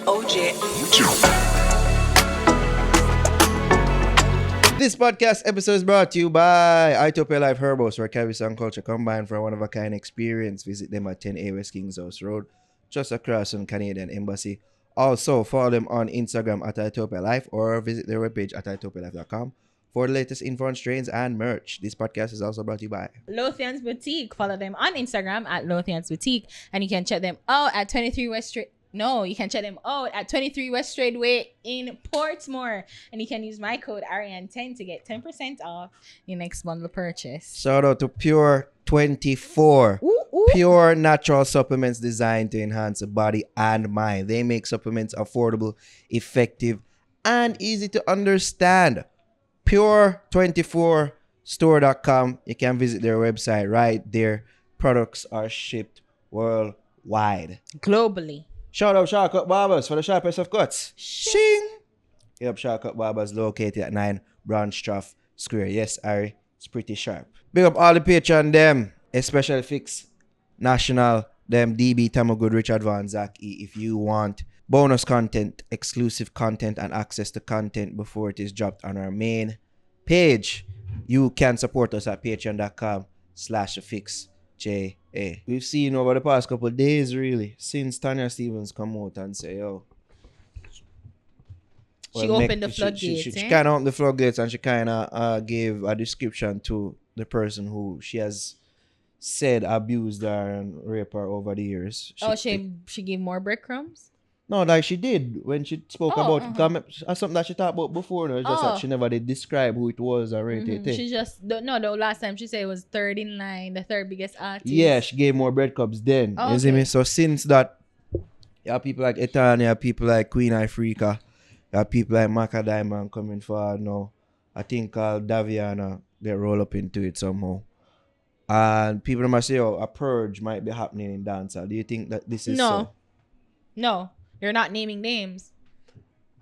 OJ. This podcast episode is brought to you by Itopia Life Herbos, where cannabis and culture combine for a one-of-a-kind experience. Visit them at 10A West Kings House Road, just across from Canadian Embassy. Also, follow them on Instagram at Itopia Life or visit their webpage at itopialife.com for the latest info on strains and merch. This podcast is also brought to you by Lothian's Boutique. Follow them on Instagram at Lothian's Boutique, and you can check them out at 23 West Street. No, you can check them out at 23 West Street Way in Portsmore, and you can use my code Ari10 to get 10% off your next bundle purchase. Shout out to Pure24. Pure natural supplements designed to enhance the body and mind. They make supplements affordable, effective, and easy to understand. Pure24store.com. You can visit their website right there. Products are shipped worldwide. Globally. Shout out Shortcut Barbers for the sharpest of cuts. Shing! Yep, Shortcut Barbers located at 9 Branchtrough Square. Yes, Ari, it's pretty sharp. Big up all the Patreon them, especially Fix National, them DB, Tamagood, Richard Van, Zach E. If you want bonus content, exclusive content, and access to content before it is dropped on our main page, you can support us at patreon.com/fixja. We've seen over the past couple of days, really, since Tanya Stevens come out and say, yo, She opened the floodgates. She kind of opened the floodgates, and she kind of gave a description to the person who she has said abused her and raped her over the years. She gave more breadcrumbs? No, like she did when she spoke about it. That's something that she talked about before. No? It's just that she never did describe who it was or anything. She just, the last time she said it was third in line, the third biggest artist. Yeah, she gave more breadcrumbs then. You see me? So since that, you have people like Etania, you have people like Queen Ifrica, you have people like Maka Diamond coming forward now. I think Daviana, they roll up into it somehow. And people must say, oh, a purge might be happening in Dancehall. Do you think that this is so? No. You're not naming names.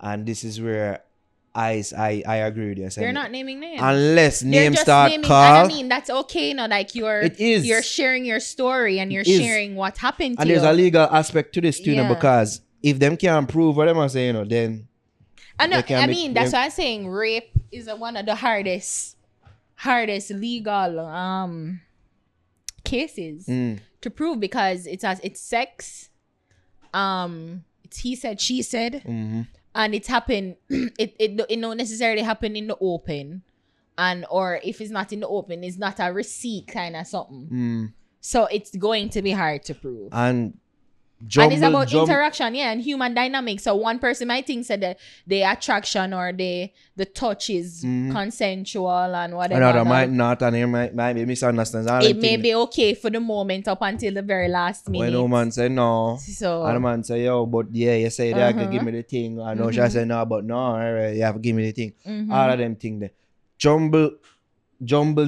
And this is where I agree with you. They're not naming names. Unless names start naming, call. and I mean, that's okay. No, like you're sharing your story and you're sharing what happened to you. And there's a legal aspect to this too, because if them can't prove what them are saying, then that's what I'm saying. Rape is one of the hardest legal cases to prove, because it's sex. It's he said, she said, and it's happened. It don't necessarily happen in the open, or if it's not in the open, it's not a receipt kind of something. So it's going to be hard to prove. And it's about interaction, and human dynamics. So one person might think that the attraction or the touch is consensual and whatever. Another might not, and it might be misunderstanding. It may be okay for the moment up until the very last minute. When the woman say no, so, and the man say, yo, but yeah, you say that, you give me the thing. I know she say no, but no, all right, you have to give me the thing. All of them things there. Jumbled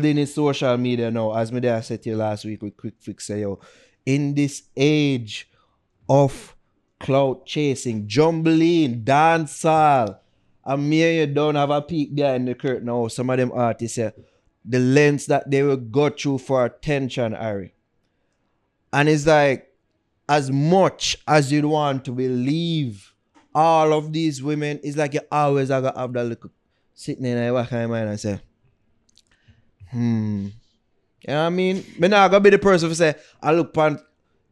in his social media now, as I said to you last week with Quick Fix, say, yo, in this age of clout chasing, jumbling, dancehall, and me and you don't have a peek behind the curtain now. Some of them artists say the lengths that they will go through for attention, Ari. And it's like, as much as you'd want to believe all of these women, it's like you always have that little sitting in your back of your mind and say, you know what I mean? I'm not gonna be the person who say, I look upon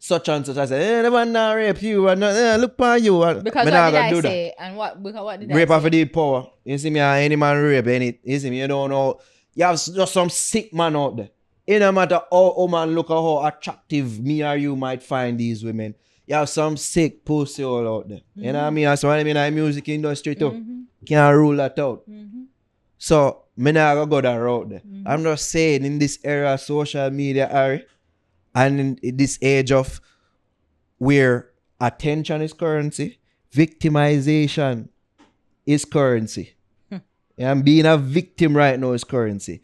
such and such. I say, the man not rape you, and look upon you. Because what did I say? And what did I say? Rape for the power. You see me, any man rape, you see me, you don't know. You have just some sick man out there. It no matter how man look at how attractive me or you might find these women. You have some sick pussy all out there. You know what I mean? That's what I mean in the music industry too. Can't rule that out. So, me not go that route there. I'm just saying, in this era of social media, Ari, and in this age of where attention is currency, victimization is currency. And being a victim right now is currency.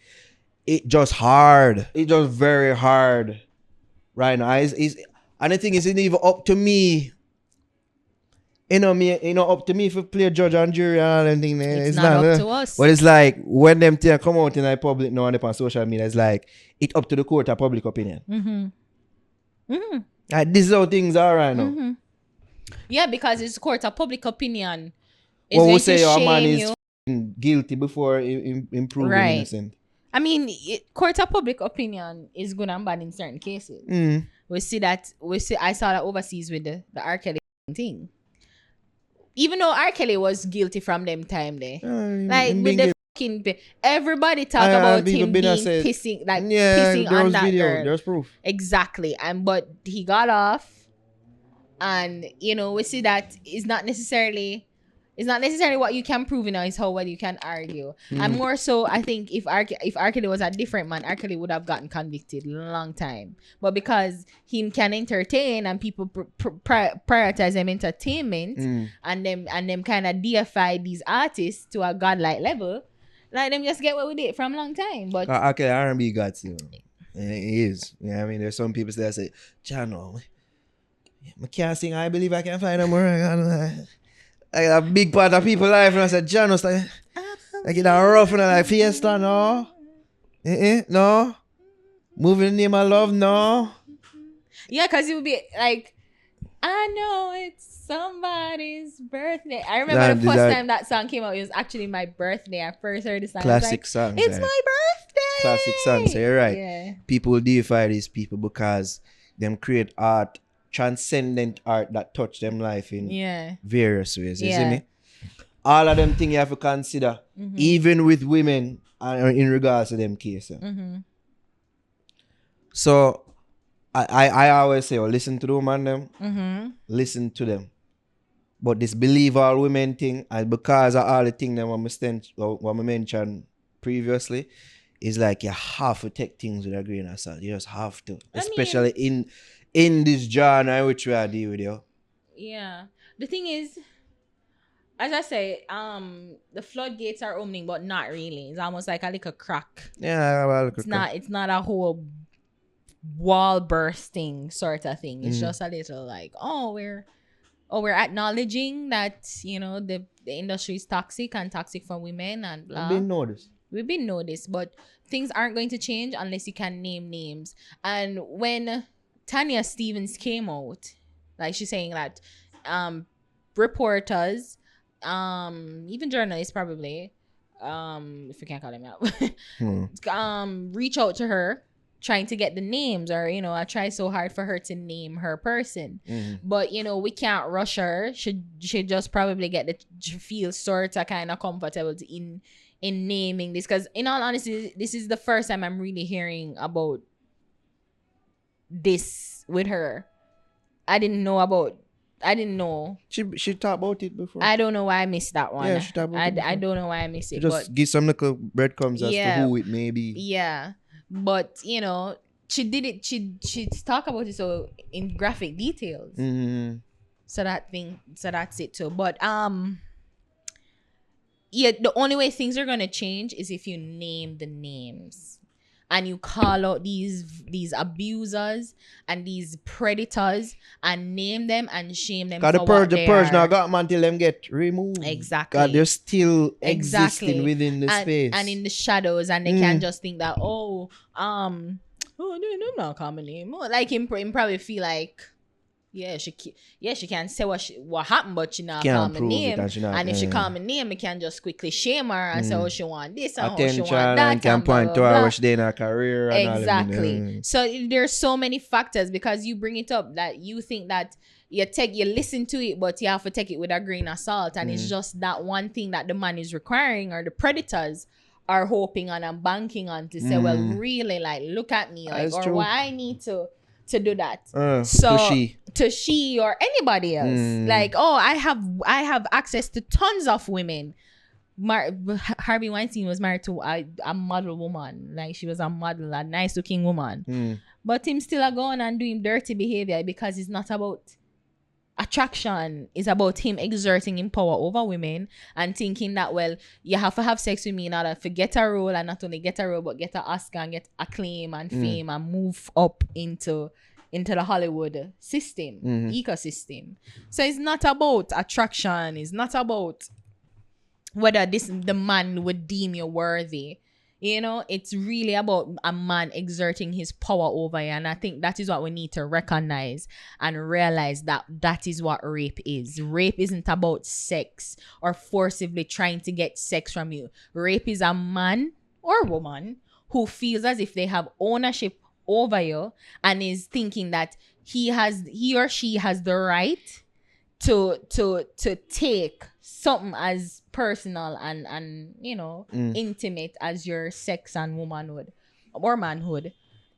It just hard. It just very hard right now. And the thing is, it's even up to me. Up to me if you play judge and jury and all them things. It's not up to us. But it's like, when them things come out in the public now and on social media, it's like, it's up to the court of public opinion. Like, this is how things are right now. Yeah, because it's court of public opinion. Well, we say your man is guilty before improving innocent. I mean, court of public opinion is good and bad in certain cases. We see that. I saw that overseas with the R. Kelly thing. Even though R. Kelly was guilty from them time there, like with the fucking everybody talk about him being pissing, like pissing on that girl. There's proof. Exactly, but he got off, and we see that it's not necessarily what you can prove, it's how well you can argue. And more so, I think if R. Kelly was a different man, R. Kelly would have gotten convicted a long time. But because he can entertain and people prioritize them entertainment and them kind of deify these artists to a godlike level, like them just get away with it from a long time. But okay, R&B gods, it is. I mean, there's some people that say, Chano, I can't sing. I believe I can find a more. Like a big part of people's life, and I said, John was like it's a rough and like fiesta, no? No? Moving in the name of love, no? Yeah, because you would be like, I know it's somebody's birthday. I remember the first time that song came out, it was actually my birthday. I first heard the song. Classic songs. It's my birthday. Classic songs, so you're right. Yeah. People deify these people because them create art, transcendent art that touch them life in various ways. You see me? All of them things you have to consider, even with women in regards to them cases. So I always say, listen to the woman them, listen to them. But this believe all women thing, and because of all the things that I mentioned previously, is like you have to take things with a grain of salt. You just have to, especially in this genre which we are dealing with, yo. Yeah. The thing is, as I say, the floodgates are opening, but not really. It's almost like a little crack. Yeah, it's not a whole wall bursting sort of thing. It's just a little like, we're acknowledging that, the industry is toxic and toxic for women and blah. We've been noticed, but things aren't going to change unless you can name names. And when Tanya Stevens came out, like she's saying that reporters, even journalists probably, if you can't call them out, reach out to her trying to get the names, or I try so hard for her to name her person, but we can't rush her. She just probably feel sort of kind of comfortable in naming this, because in all honesty, this is the first time I'm really hearing about this with her. I didn't know. She talked about it before. I don't know why I missed that one. Yeah, she talked about it. I don't know why I missed it. Just give some little breadcrumbs as to who it may be. Yeah, but she did it. She talked about it so in graphic details. So that's it too. But the only way things are gonna change is if you name the names and you call out these abusers and these predators and name them and shame them. Because the purge now got them until them get removed. Exactly. God, they're still existing within the space and in the shadows, and they can't just think that I'm not coming anymore. Like him probably feel like. She can say what happened, but she not call my name. And if she call my name, I can just quickly shame her and say, she want this and attention, she want that. And can point to her what she did in her career. Exactly. So there's so many factors, because you bring it up that you think that you listen to it, but you have to take it with a grain of salt. And it's just that one thing that the man is requiring, or the predators are hoping on and banking on to say, well, really, like, look at me, like, or why I need to do that. To she or anybody else. Like, I have access to tons of women. Harvey Weinstein was married to a model woman. Like, she was a model, a nice looking woman. But him still going and doing dirty behavior, because it's not about attraction. It's about him exerting him power over women and thinking that, well, you have to have sex with me in order to get a role, and not only get a role, but get an Oscar and get acclaim and fame and move up into the Hollywood system, ecosystem. So it's not about attraction. It's not about whether the man would deem you worthy. You know, it's really about a man exerting his power over you. And I think that is what we need to recognize and realize, that that is what rape is. Rape isn't about sex or forcibly trying to get sex from you. Rape is a man or woman who feels as if they have ownership over you and is thinking that he or she has the right to take something as personal and you know, intimate as your sex and womanhood or manhood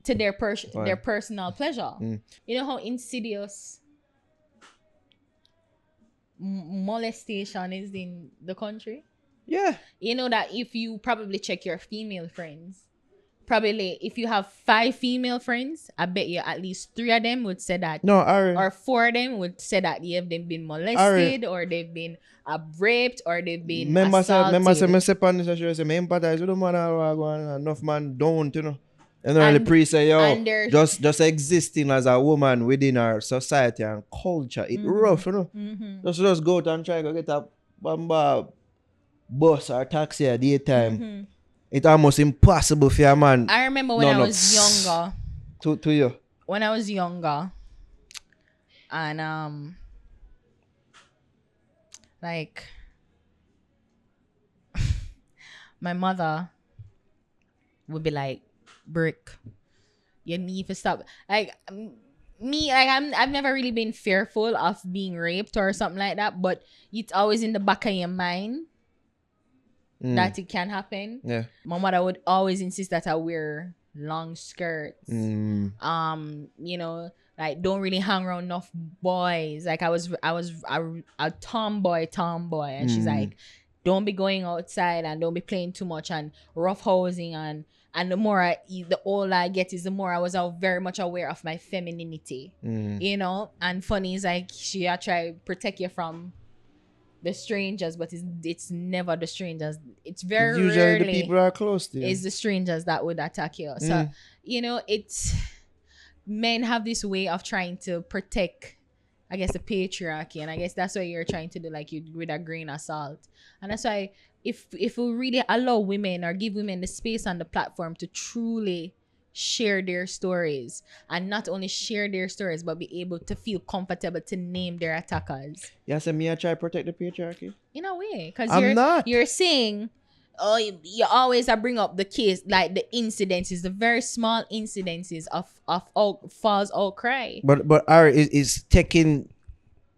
to their personal pleasure. You know how insidious molestation is in the country? Yeah. You know that if you probably check your female friends, probably if you have 5 female friends, I bet you at least 3 of them would say that. No, Ari. Or 4 of them would say that they've been molested, or they've been raped, or they've been assaulted. Remember say me say on this, I should say me empathize with the man who are going, enough man don't, you know. And then the priest say, yo, just existing as a woman within our society and culture, it rough, you know. Just go out and try to get a bamba bus or taxi at daytime. It's almost impossible for a man. I remember when I was younger. To you. When I was younger, and like my mother would be like, "Brick, you need to stop." Like me, like I've never really been fearful of being raped or something like that, but it's always in the back of your mind that it can happen. Yeah. My mother would always insist that I wear long skirts. You know, like don't really hang around enough boys. Like I was a tomboy, and she's like, don't be going outside and don't be playing too much and roughhousing and the more the older I get is the more I was very much aware of my femininity. You know, and funny is like she try to protect you from the strangers, but it's never the strangers. It's very usually rarely the people are close to you. It's the strangers that would attack you. So you know, it's men have this way of trying to protect, I guess, the patriarchy, and I guess that's what you're trying to do, like you with a grain of salt. And that's why if we really allow women or give women the space and the platform to truly share their stories, and not only share their stories but be able to feel comfortable to name their attackers. Yeah, so me I try to protect the patriarchy in a way, because you're saying, oh, you always bring up the case, like the incidences, the very small incidences of false outcry. But Ari is taking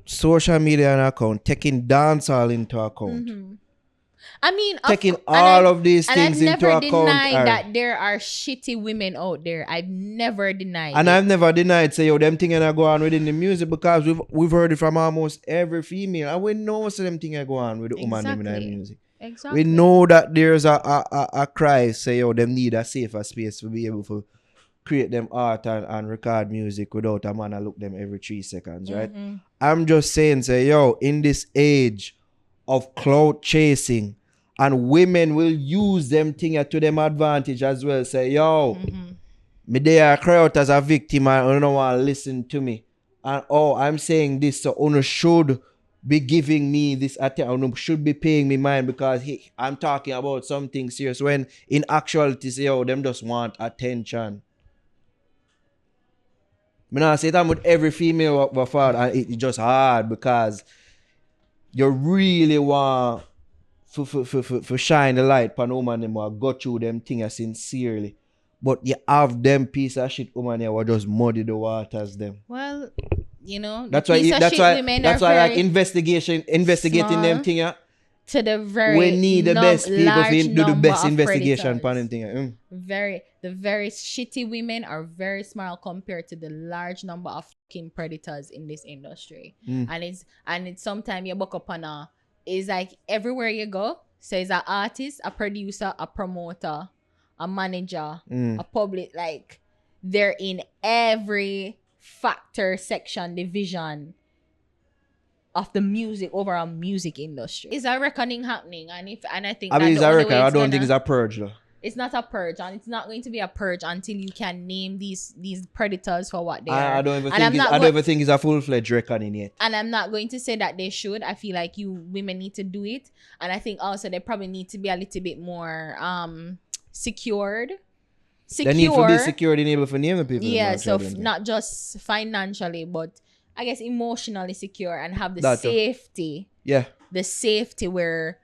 social media into account, taking dancehall into account. I mean, taking all of these things into account. And I've never denied that there are shitty women out there. I've never denied and I've never denied, say, yo, them things that go on within the music, because we've heard it from almost every female. And we know some them things that go on with the woman in the music. Exactly. We know that there's a cry, say, yo, them need a safer space to be able to create them art and record music without a man to look them every 3 seconds, right? I'm just saying, say, yo, in this age of clout chasing, and women will use them things to them advantage as well. Say, yo, me there cry out as a victim and you don't want to listen to me. And I'm saying this, so you should be giving me this attention, you should be paying me mine because I'm talking about something serious, when in actuality, say, yo, them just want attention. I mean, I say that with every female before, and it's just hard because you really want for shine the light upon woman them or go through them things sincerely. But you have them piece of shit woman here who just muddy the waters them. Well, you know, that's why like investigating them things. To the very we need the best people to do the best investigation upon them things. The very shitty women are very small compared to the large number of fucking predators in this industry. And it's sometimes you book up on it's like everywhere you go, so it's an artist, a producer, a promoter, a manager, a public, like they're in every factor, section, division of the overall music industry. Is a reckoning happening? And I think it's a reckoning. I don't think it's a purge though. It's not a purge, and it's not going to be a purge until you can name these predators for what they are. I don't even think it's a full-fledged reckoning yet. And I'm not going to say that they should. I feel like women need to do it, and I think also they probably need to be a little bit more secured. They need to be secured and able to name the people. Yeah, so not just financially, but I guess emotionally secure and have the safety. Yeah. The safety where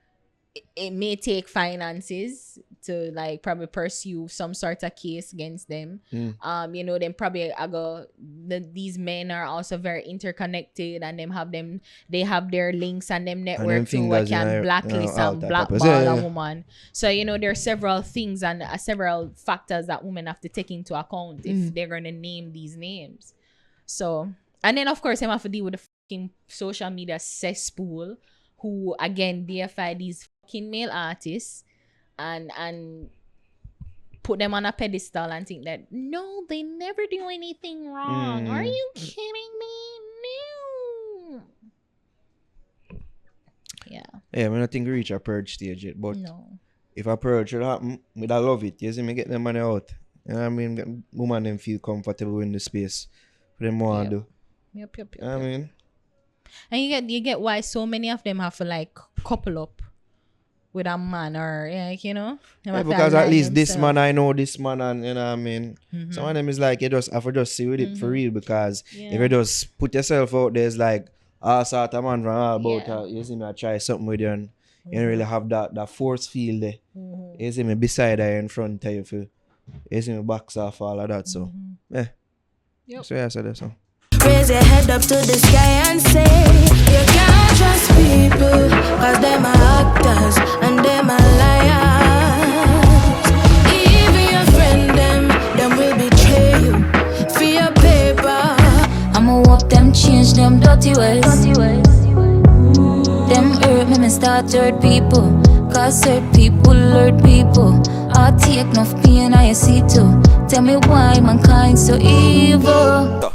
it may take finances to like probably pursue some sort of case against them. You know, then probably these men are also very interconnected, and they have their links and them network too, what can blacklist and blackball a woman. So you know, there are several things and several factors that women have to take into account if they're gonna name these names. So, and then of course they have to deal with the fucking social media cesspool who again deify these fucking male artists and put them on a pedestal and think that no, they never do anything wrong. Are you kidding me? No. Yeah. Yeah, I don't think we reach a purge stage yet, but no. If a purge should happen, we'd love it. You see me get them money out. You know what I mean? Women them feel comfortable in the space for them want to do. Yep. I mean, and you get why so many of them have to like couple up with a man or like, you know, because at least this man, I know this man, and you know what I mean. Some of them is like you just have to just see with it for real, because if you just put yourself out there, it's like sort of man from all about you see me I try something with you, and you don't really have that force field there. You see me beside her in front of you, for you see me backs off all of that. So so I said that. So raise your head up to the sky and say you can't trust people, cause them are actors and them are liars. Even your friend them will betray you for your paper. I'ma walk them, change them dirty ways. Them hurt me start to hurt people, cause hurt people hurt people. I take enough pain I see too. Tell me why mankind so evil.